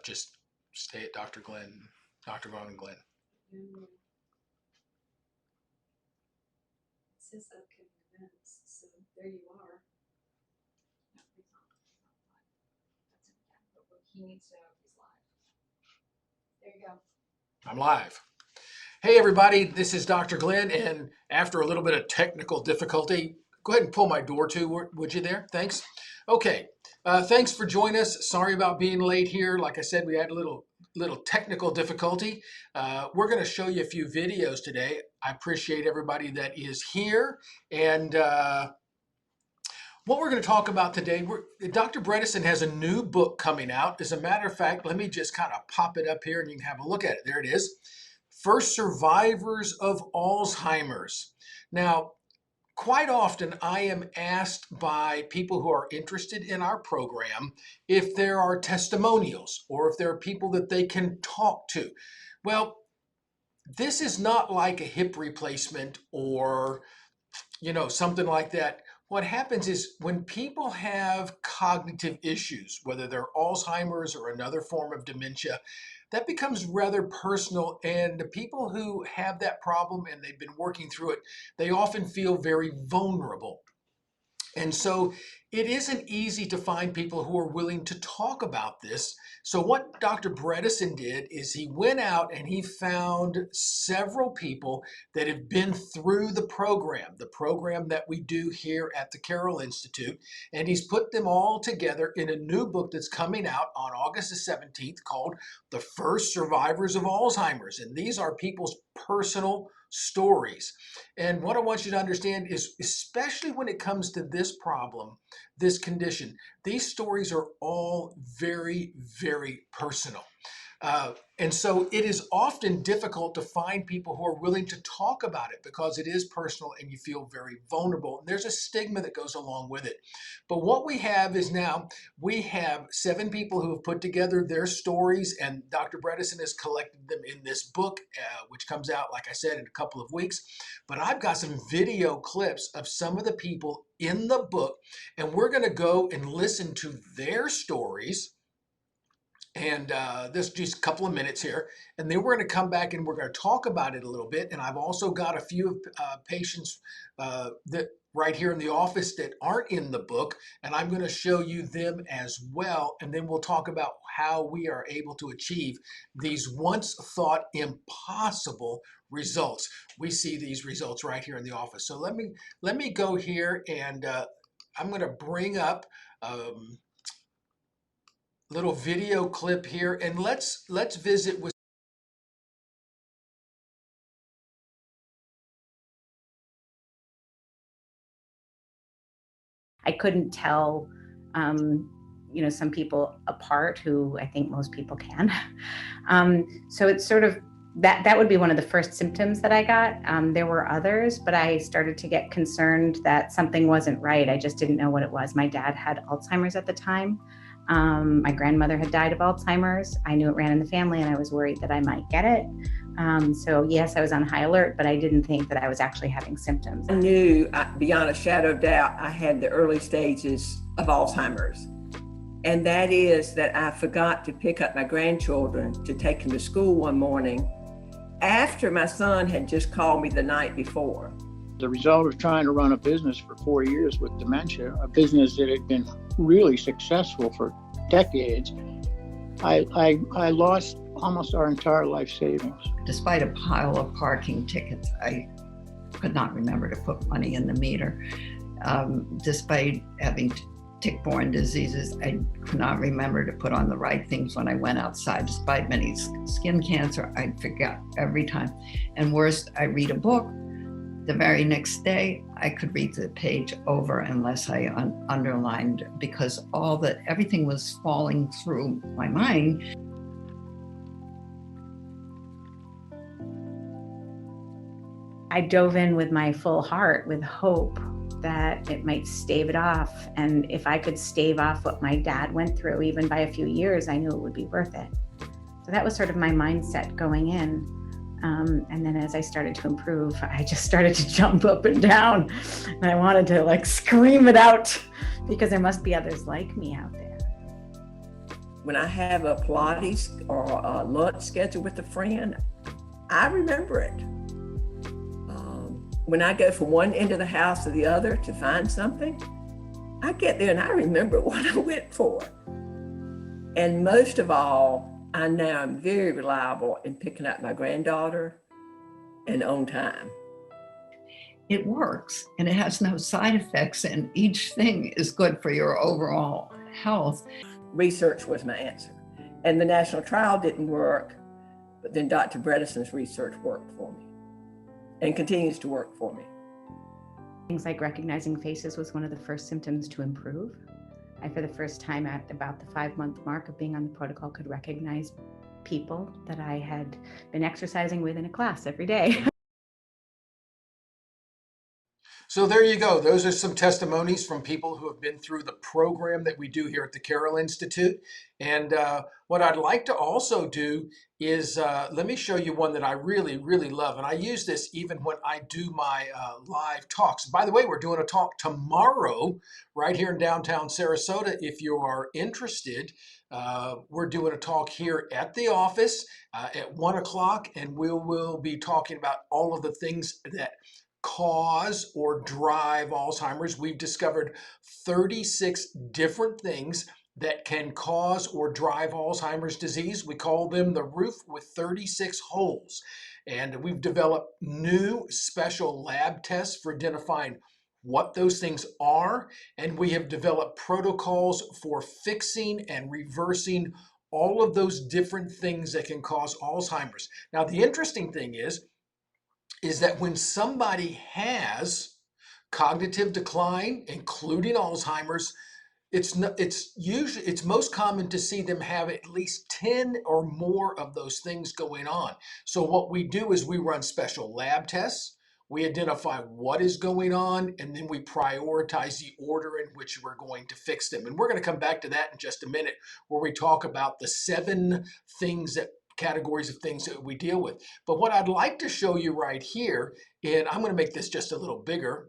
stuff, just stay at Dr. Vaughn and Glenn. It says upcoming events, so there you are. No, he's not live. That's him again. But he needs to know if he's live. There you go. I'm live. Hey everybody, this is Dr. Glenn, and after a little bit of technical difficulty, go ahead and pull my door too, would you there? Thanks. Okay, thanks for joining us. Sorry about being late here. Like I said, we had a little technical difficulty. We're going to show you a few videos today. I appreciate everybody that is here, and what we're going to talk about today, Dr. Bredesen has a new book coming out. As a matter of fact, let me just kind of pop it up here and you can have a look at it. There it is. First Survivors of Alzheimer's. Now, quite often I am asked by people who are interested in our program if there are testimonials or if there are people that they can talk to. Well, this is not like a hip replacement or something like that. What happens is when people have cognitive issues, whether they're Alzheimer's or another form of dementia, that becomes rather personal. And the people who have that problem and they've been working through it, they often feel very vulnerable. And so it isn't easy to find people who are willing to talk about this. So what Dr. Bredesen did is he went out and he found several people that have been through the program that we do here at the Carroll Institute, and he's put them all together in a new book that's coming out on August the 17th called The First Survivors of Alzheimer's. And these are people's personal stories. And what I want you to understand is, especially when it comes to this problem, this condition, these stories are all very, very personal. And so it is often difficult to find people who are willing to talk about it because it is personal and you feel very vulnerable. And there's a stigma that goes along with it. But what we have is now we have 7 people who have put together their stories, and Dr. Bredesen has collected them in this book, which comes out, like I said, in a couple of weeks. But I've got some video clips of some of the people in the book, and we're going to go and listen to their stories. And this is just a couple of minutes here. And then we're going to come back and we're going to talk about it a little bit. And I've also got a few patients that right here in the office that aren't in the book. And I'm going to show you them as well. And then we'll talk about how we are able to achieve these once thought impossible results. We see these results right here in the office. So let me go here and I'm going to bring up little video clip here, and let's visit with. I couldn't tell, some people apart who I think most people can. So it's sort of that would be one of the first symptoms that I got. There were others, but I started to get concerned that something wasn't right. I just didn't know what it was. My dad had Alzheimer's at the time. My grandmother had died of Alzheimer's. I knew it ran in the family and I was worried that I might get it. So yes, I was on high alert, but I didn't think that I was actually having symptoms. I knew beyond a shadow of doubt I had the early stages of Alzheimer's. And that is that I forgot to pick up my grandchildren to take them to school one morning after my son had just called me the night before. The result of trying to run a business for 4 years with dementia, a business that had been really successful for decades, I lost almost our entire life savings. Despite a pile of parking tickets, I could not remember to put money in the meter. Despite having tick-borne diseases, I could not remember to put on the right things when I went outside. Despite many skin cancer, I'd forget every time. And worst, I read a book. The very next day, I could read the page over unless I underlined, because everything was falling through my mind. I dove in with my full heart, with hope that it might stave it off. And if I could stave off what my dad went through, even by a few years, I knew it would be worth it. So that was sort of my mindset going in. And then as I started to improve, I just started to jump up and down. And I wanted to scream it out because there must be others like me out there. When I have a Pilates or a lunch scheduled with a friend, I remember it. When I go from one end of the house to the other to find something, I get there and I remember what I went for. And most of all, I know I'm very reliable in picking up my granddaughter and on time. It works and it has no side effects, and each thing is good for your overall health. Research was my answer. And the national trial didn't work, but then Dr. Bredesen's research worked for me and continues to work for me. Things like recognizing faces was one of the first symptoms to improve. I, for the first time at about the 5-month mark of being on the protocol, could recognize people that I had been exercising with in a class every day. So there you go. Those are some testimonies from people who have been through the program that we do here at the Carroll Institute. And what I'd like to also do is let me show you one that I really, really love. And I use this even when I do my live talks. By the way, we're doing a talk tomorrow right here in downtown Sarasota. If you are interested, we're doing a talk here at the office at 1 o'clock, and we will be talking about all of the things that cause or drive Alzheimer's. We've discovered 36 different things that can cause or drive Alzheimer's disease. We call them the roof with 36 holes. And we've developed new special lab tests for identifying what those things are. And we have developed protocols for fixing and reversing all of those different things that can cause Alzheimer's. Now, the interesting thing is that when somebody has cognitive decline, including Alzheimer's, it's most common to see them have at least 10 or more of those things going on. So what we do is we run special lab tests. We identify what is going on, and then we prioritize the order in which we're going to fix them. And we're going to come back to that in just a minute, where we talk about the 7 categories of things that we deal with. But what I'd like to show you right here, and I'm going to make this just a little bigger,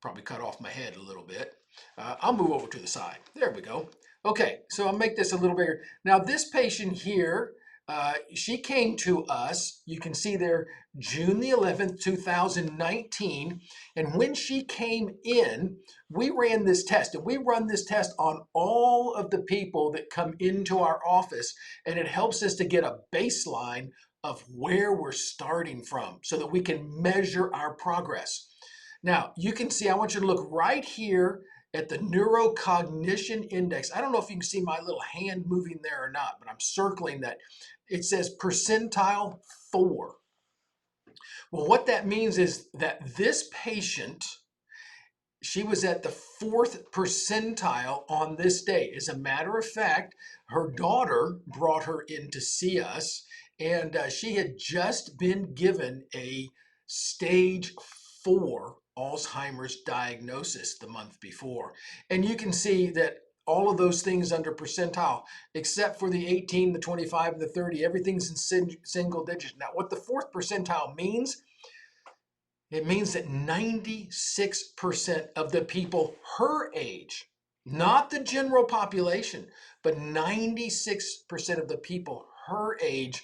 probably cut off my head a little bit. I'll move over to the side. There we go. Okay, so I'll make this a little bigger. Now this patient here, she came to us, you can see there, June the 11th, 2019. And when she came in, we ran this test. And we run this test on all of the people that come into our office. And it helps us to get a baseline of where we're starting from so that we can measure our progress. Now, you can see, I want you to look right here at the neurocognition index. I don't know if you can see my little hand moving there or not, but I'm circling that. It says percentile 4. Well, what that means is that this patient, she was at the 4th percentile on this day. As a matter of fact, her daughter brought her in to see us, and she had just been given a stage 4 Alzheimer's diagnosis the month before. And you can see that all of those things under percentile, except for the 18, the 25, and the 30, everything's in single digits. Now, what the 4th percentile means, it means that 96% of the people her age, not the general population, but 96% of the people her age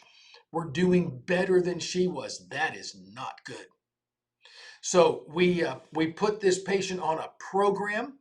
were doing better than she was. That is not good. So we put this patient on a program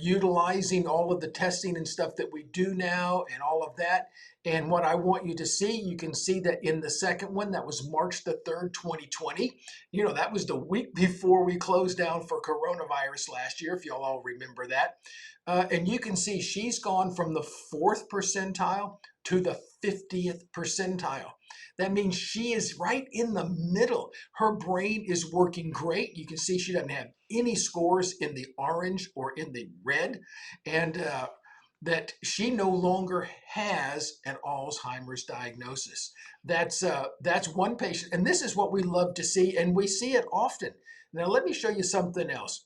utilizing all of the testing and stuff that we do now and all of that. And what I want you to see, you can see that in the second one, that was March the 3rd, 2020. You know, that was the week before we closed down for coronavirus last year, if y'all all remember that. And you can see she's gone from the 4th percentile to the 50th percentile. That means she is right in the middle. Her brain is working great. You can see she doesn't have any scores in the orange or in the red, and that she no longer has an Alzheimer's diagnosis. That's one patient, and this is what we love to see, and we see it often. Now let me show you something else.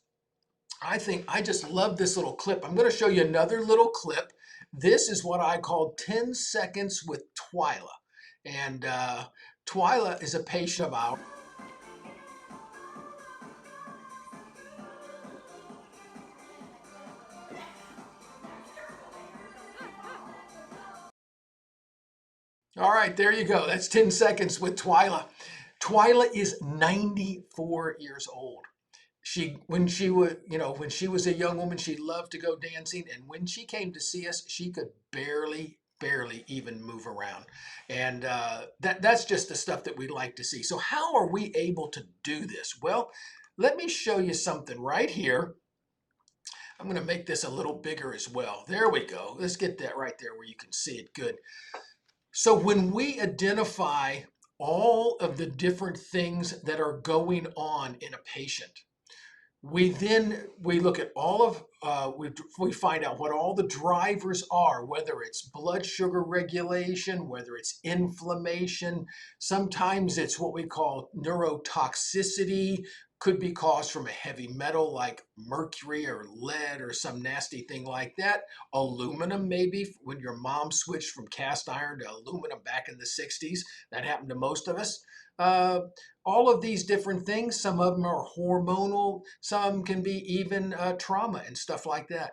I just love this little clip. I'm going to show you another little clip. This is what I call 10 seconds with Twyla. And Twyla is a patient of ours. All right, there you go. That's 10 seconds with Twyla. Twyla is 94 years old. When she was, when she was a young woman, she loved to go dancing. And when she came to see us, she could barely even move around. And that's just the stuff that we like to see. So how are we able to do this? Well, let me show you something right here. I'm going to make this a little bigger as well. There we go. Let's get that right there where you can see it good. So when we identify all of the different things that are going on in a patient, we look at all of we find out what all the drivers are, whether it's blood sugar regulation, whether it's inflammation. Sometimes it's what we call neurotoxicity, could be caused from a heavy metal like mercury or lead or some nasty thing like that. Aluminum, maybe when your mom switched from cast iron to aluminum back in the 60s. That happened to most of us. uh, all of these different things, some of them are hormonal, some can be even trauma and stuff like that.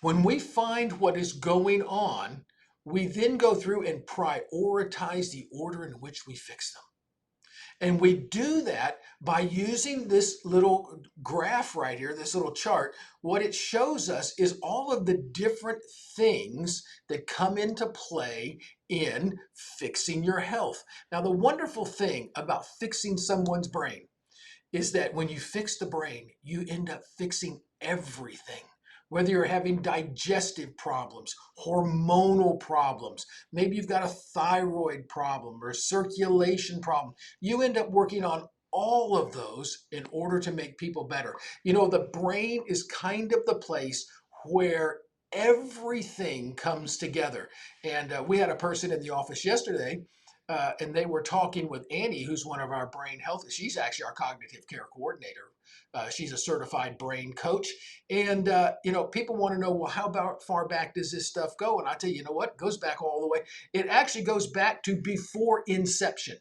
When we find what is going on, we then go through and prioritize the order in which we fix them. And we do that by using this little graph right here, this little chart. What it shows us is all of the different things that come into play in fixing your health. Now, the wonderful thing about fixing someone's brain is that when you fix the brain, you end up fixing everything. Whether you're having digestive problems, hormonal problems, maybe you've got a thyroid problem or a circulation problem, you end up working on all of those in order to make people better. The brain is kind of the place where everything comes together. And we had a person in the office yesterday, and they were talking with Annie, who's one of our brain health. She's actually our cognitive care coordinator. She's a certified brain coach. And, people want to know, well, how about far back does this stuff go? And I tell you, you know what? It goes back all the way. It actually goes back to before inception,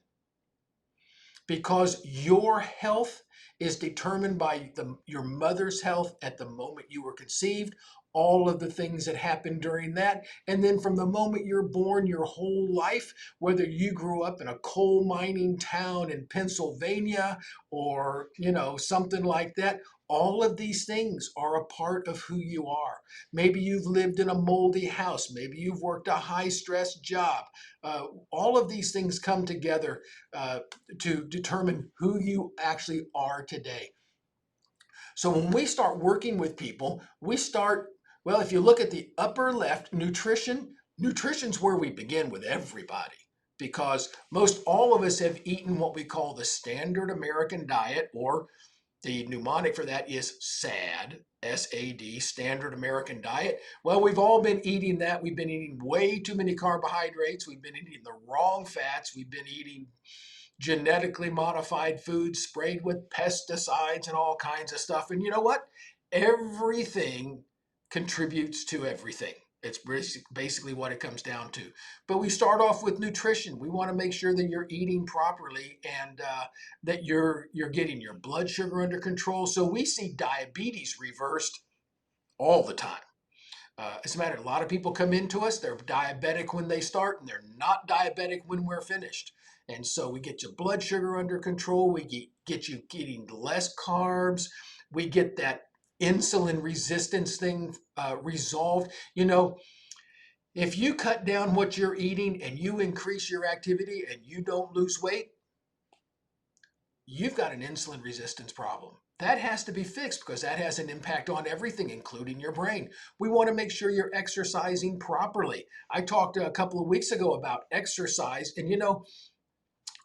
because your health is determined by your mother's health at the moment you were conceived, all of the things that happened during that. And then from the moment you're born, your whole life, whether you grew up in a coal mining town in Pennsylvania or, something like that, all of these things are a part of who you are. Maybe you've lived in a moldy house. Maybe you've worked a high stress job. All of these things come together to determine who you actually are today. So when we start working with people, well, if you look at the upper left, nutrition's where we begin with everybody, because most all of us have eaten what we call the standard American diet, or the mnemonic for that is SAD, S-A-D, Standard American Diet. Well, we've all been eating that. We've been eating way too many carbohydrates. We've been eating the wrong fats. We've been eating genetically modified foods sprayed with pesticides and all kinds of stuff. And you know what? Everything contributes to everything. It's basically what it comes down to. But we start off with nutrition. We want to make sure that you're eating properly and that you're getting your blood sugar under control. So we see diabetes reversed all the time. As a matter, a lot of people come into us, they're diabetic when they start, and they're not diabetic when we're finished. And so we get your blood sugar under control. We get you eating less carbs. We get that insulin resistance thing resolved. If you cut down what you're eating and you increase your activity and you don't lose weight, you've got an insulin resistance problem. That has to be fixed because that has an impact on everything, including your brain. We want to make sure you're exercising properly. I talked a couple of weeks ago about exercise, and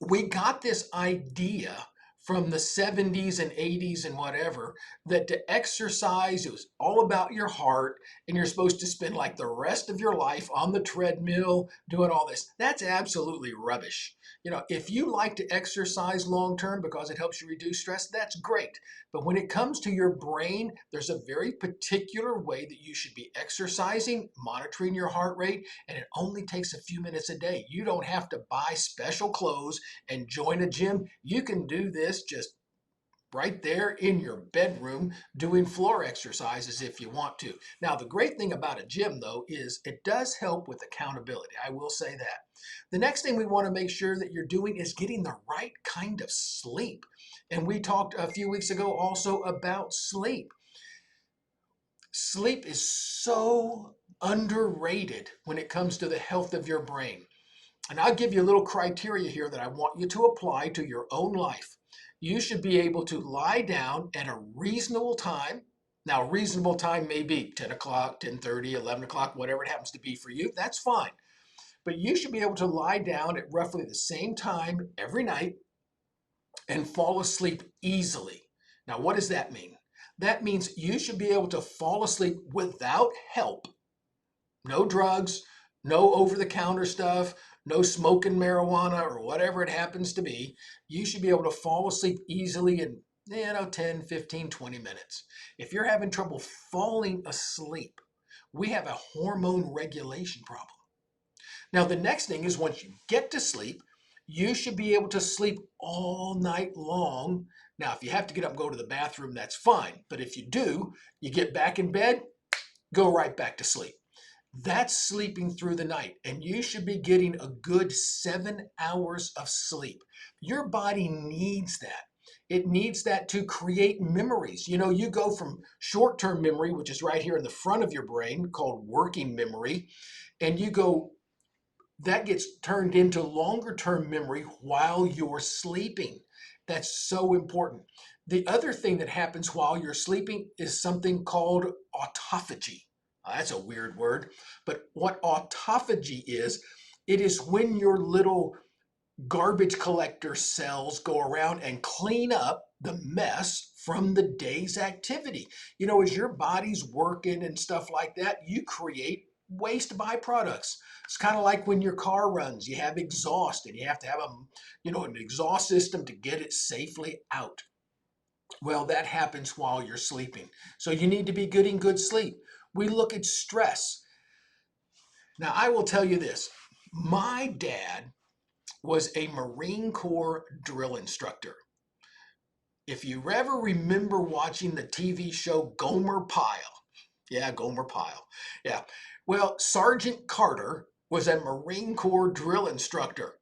we got this idea from the 70s and 80s and whatever, that to exercise, it was all about your heart, and you're supposed to spend like the rest of your life on the treadmill doing all this. That's absolutely rubbish. If you like to exercise long term because it helps you reduce stress, that's great. But when it comes to your brain, there's a very particular way that you should be exercising, monitoring your heart rate, and it only takes a few minutes a day. You don't have to buy special clothes and join a gym. You can do this just right there in your bedroom doing floor exercises if you want to. Now, the great thing about a gym, though, is it does help with accountability. I will say that. The next thing we want to make sure that you're doing is getting the right kind of sleep. And we talked a few weeks ago also about sleep. Sleep is so underrated when it comes to the health of your brain. And I'll give you a little criteria here that I want you to apply to your own life. You should be able to lie down at a reasonable time. Now, reasonable time may be 10 o'clock, 10:30, 11 o'clock, whatever it happens to be for you. That's fine. But you should be able to lie down at roughly the same time every night and fall asleep easily. Now, what does that mean? That means you should be able to fall asleep without help. No drugs, no over-the-counter stuff, no smoking marijuana or whatever it happens to be. You should be able to fall asleep easily in 10, 15, 20 minutes. If you're having trouble falling asleep, we have a hormone regulation problem. Now, the next thing is once you get to sleep, you should be able to sleep all night long. Now, if you have to get up and go to the bathroom, that's fine. But if you do, you get back in bed, go right back to sleep. That's sleeping through the night, and you should be getting a good 7 hours of sleep. Your body needs that. It needs that to create memories. You know, you go from short-term memory, which is right here in the front of your brain called working memory, and you go that gets turned into longer term memory while you're sleeping. That's so important. The other thing that happens while you're sleeping is something called autophagy. That's a weird word, but what autophagy is, it is when your little garbage collector cells go around and clean up the mess from the day's activity. You know, as your body's working and stuff like that, you create waste byproducts. It's kind of like when your car runs, you have exhaust and you have to have an exhaust system to get it safely out. Well, that happens while you're sleeping. So you need to be getting good sleep. We look at stress. Now, I will tell you this. My dad was a Marine Corps drill instructor. If you ever remember watching the TV show Gomer Pyle, yeah, Gomer Pyle, yeah. Well, Sergeant Carter was a Marine Corps drill instructor.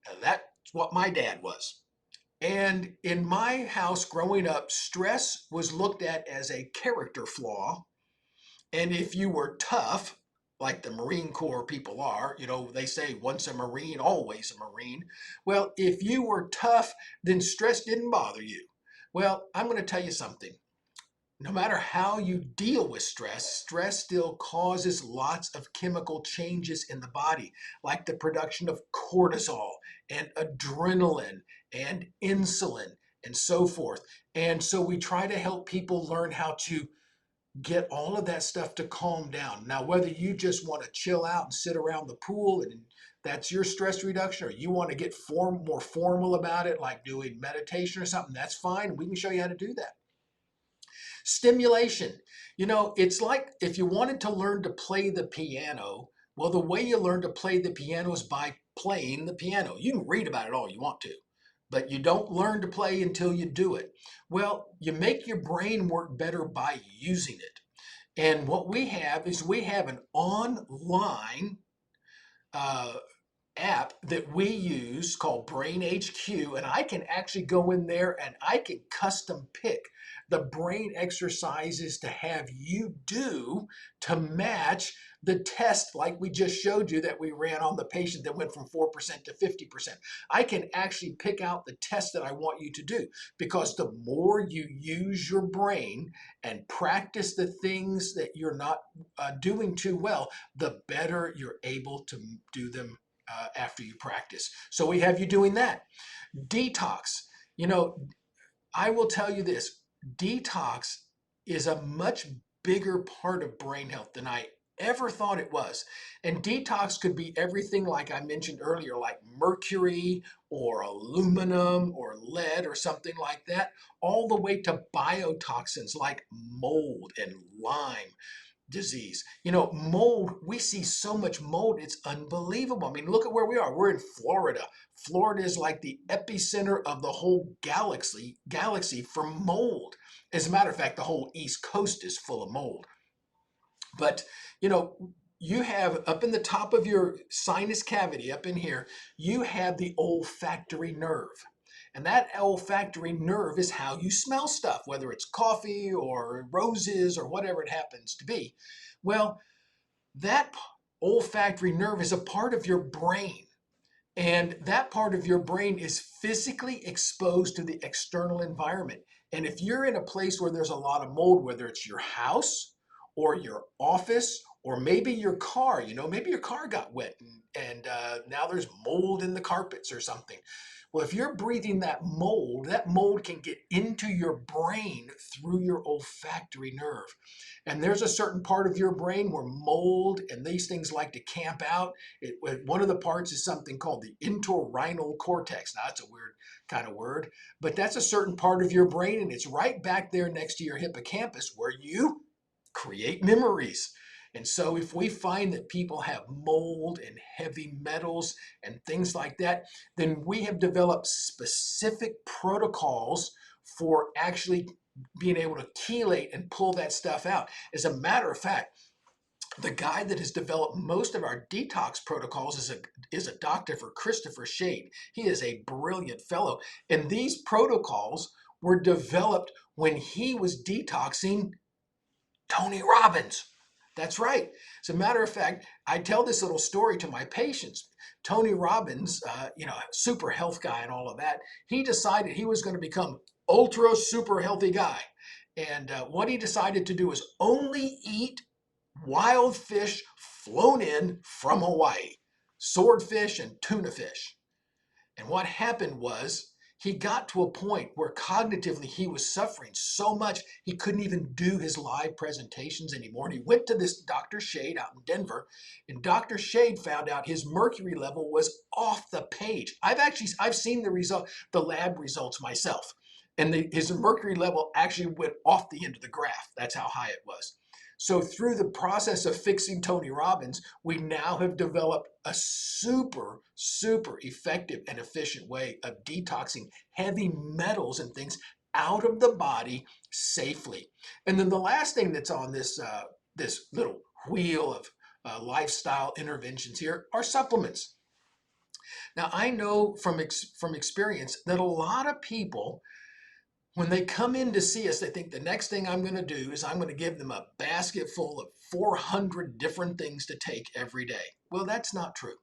And that's what my dad was. And in my house growing up, stress was looked at as a character flaw. And if you were tough, like the Marine Corps people are, you know, they say once a Marine, always a Marine. Well, if you were tough, then stress didn't bother you. Well, I'm going to tell you something. No matter how you deal with stress, stress still causes lots of chemical changes in the body, like the production of cortisol and adrenaline and insulin and so forth. And so we try to help people learn how to get all of that stuff to calm down. Now, whether you just want to chill out and sit around the pool and that's your stress reduction, or you want to get more formal about it, like doing meditation or something, that's fine. We can show you how to do that. Stimulation. You know, it's like if you wanted to learn to play the piano, well, the way you learn to play the piano is by playing the piano. You can read about it all you want to, but you don't learn to play until you do it. Well, you make your brain work better by using it. And what we have is we have an online app that we use called Brain HQ, and I can actually go in there and I can custom pick the brain exercises to have you do to match the test like we just showed you that we ran on the patient that went from 4% to 50%. I can actually pick out the test that I want you to do, because the more you use your brain and practice the things that you're not doing too well, the better you're able to do them after you practice. So we have you doing that. Detox. You know, I will tell you this, detox is a much bigger part of brain health than I ever thought it was. And detox could be everything like I mentioned earlier, like mercury or aluminum or lead or something like that, all the way to biotoxins like mold and Lyme. disease. You know, mold, we see so much mold, it's unbelievable. I mean, look at where we are. We're in Florida. Florida is like the epicenter of the whole galaxy for mold. As a matter of fact, the whole East Coast is full of mold. But, you know, you have up in the top of your sinus cavity, up in here, you have the olfactory nerve. And that olfactory nerve is how you smell stuff, whether it's coffee or roses or whatever it happens to be. Well, that olfactory nerve is a part of your brain. And that part of your brain is physically exposed to the external environment. And if you're in a place where there's a lot of mold, whether it's your house or your office or maybe your car, you know, maybe your car got wet and now there's mold in the carpets or something. Well, if you're breathing that mold can get into your brain through your olfactory nerve. And there's a certain part of your brain where mold and these things like to camp out. One of the parts is something called the entorhinal cortex. Now, that's a weird kind of word, but that's a certain part of your brain, and it's right back there next to your hippocampus where you create memories. And so if we find that people have mold and heavy metals and things like that, then we have developed specific protocols for actually being able to chelate and pull that stuff out. As a matter of fact, the guy that has developed most of our detox protocols is a doctor for Christopher Shade. He is a brilliant fellow. And these protocols were developed when he was detoxing Tony Robbins. That's right. As a matter of fact, I tell this little story to my patients. Tony Robbins, super health guy and all of that, he decided he was going to become ultra super healthy guy. And what he decided to do is only eat wild fish flown in from Hawaii, swordfish and tuna fish. And what happened was he got to a point where cognitively he was suffering so much he couldn't even do his live presentations anymore. And he went to this Dr. Shade out in Denver, and Dr. Shade found out his mercury level was off the page. I've seen the lab results myself, and his mercury level actually went off the end of the graph. That's how high it was. So through the process of fixing Tony Robbins, we now have developed a super, super effective and efficient way of detoxing heavy metals and things out of the body safely. And then the last thing that's on this little wheel of lifestyle interventions here are supplements. Now, I know from experience that a lot of people, when they come in to see us, they think the next thing I'm going to do is I'm going to give them a basket full of 400 different things to take every day. Well, that's not true.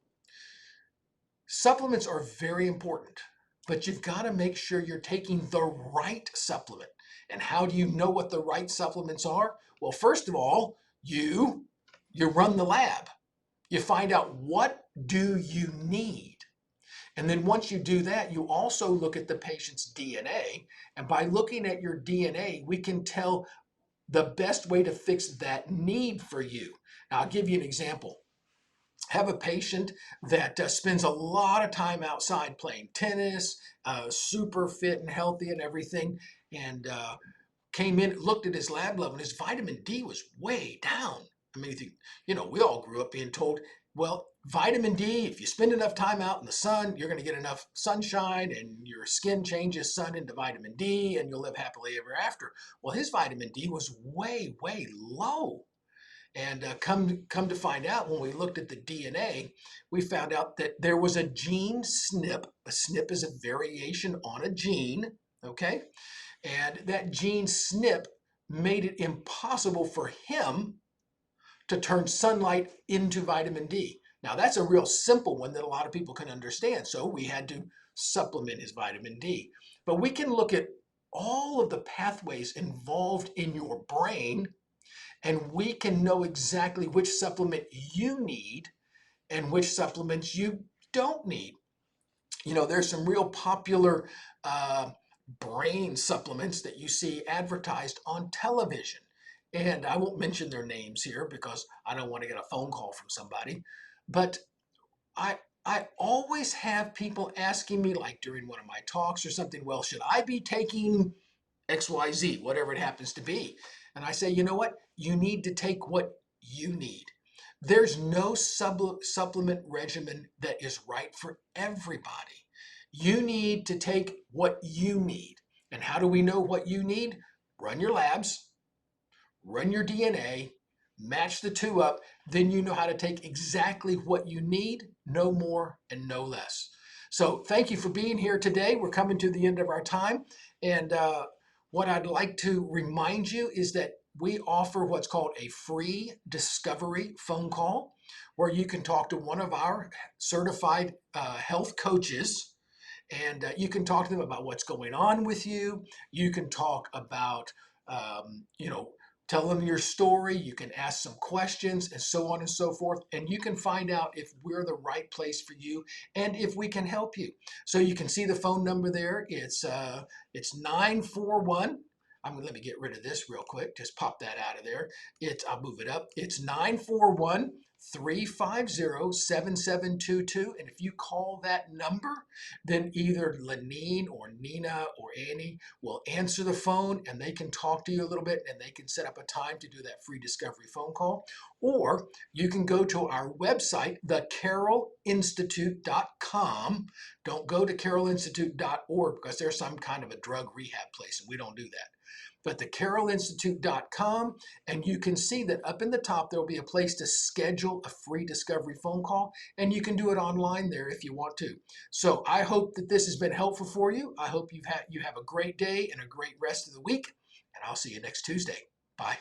Supplements are very important, but you've got to make sure you're taking the right supplement. And how do you know what the right supplements are? Well, first of all, you run the lab. You find out what do you need. And then once you do that, you also look at the patient's DNA. And by looking at your DNA, we can tell the best way to fix that need for you. Now, I'll give you an example. Have a patient that spends a lot of time outside playing tennis, super fit and healthy and everything, and came in, looked at his lab level, and his vitamin D was way down. I mean, we all grew up being told, well, vitamin D, if you spend enough time out in the sun, you're going to get enough sunshine and your skin changes sun into vitamin D and you'll live happily ever after. Well, his vitamin D was way, way low. And come to find out, when we looked at the DNA, we found out that there was a gene SNP. A SNP is a variation on a gene, okay? And that gene SNP made it impossible for him to turn sunlight into vitamin D. Now, that's a real simple one that a lot of people can understand. So we had to supplement his vitamin D. But we can look at all of the pathways involved in your brain, and we can know exactly which supplement you need and which supplements you don't need. You know, there's some real popular brain supplements that you see advertised on television. And I won't mention their names here because I don't want to get a phone call from somebody. But I always have people asking me, like during one of my talks or something, well, should I be taking XYZ, whatever it happens to be? And I say, you know what? you need to take what you need. There's no supplement regimen that is right for everybody. You need to take what you need. And how do we know what you need? Run your labs, run your DNA, match the two up, then you know how to take exactly what you need, no more and no less. So thank you for being here today. We're coming to the end of our time. And what I'd like to remind you is that we offer what's called a free discovery phone call, where you can talk to one of our certified health coaches, and you can talk to them about what's going on with you. You can talk about, tell them your story. You can ask some questions and so on and so forth. And you can find out if we're the right place for you and if we can help you. So you can see the phone number there. It's 941. Let me get rid of this real quick. Just pop that out of there. I'll move it up. It's 941-350-7722. And if you call that number, then either Lenine or Nina or Annie will answer the phone, and they can talk to you a little bit, and they can set up a time to do that free discovery phone call. Or you can go to our website, thecarolinstitute.com. Don't go to carolinstitute.org because there's some kind of a drug rehab place, and we don't do that. But thecarolinstitute.com, and you can see that up in the top there will be a place to schedule a free discovery phone call, and you can do it online there if you want to. So I hope that this has been helpful for you. I hope you have a great day and a great rest of the week, and I'll see you next Tuesday. Bye.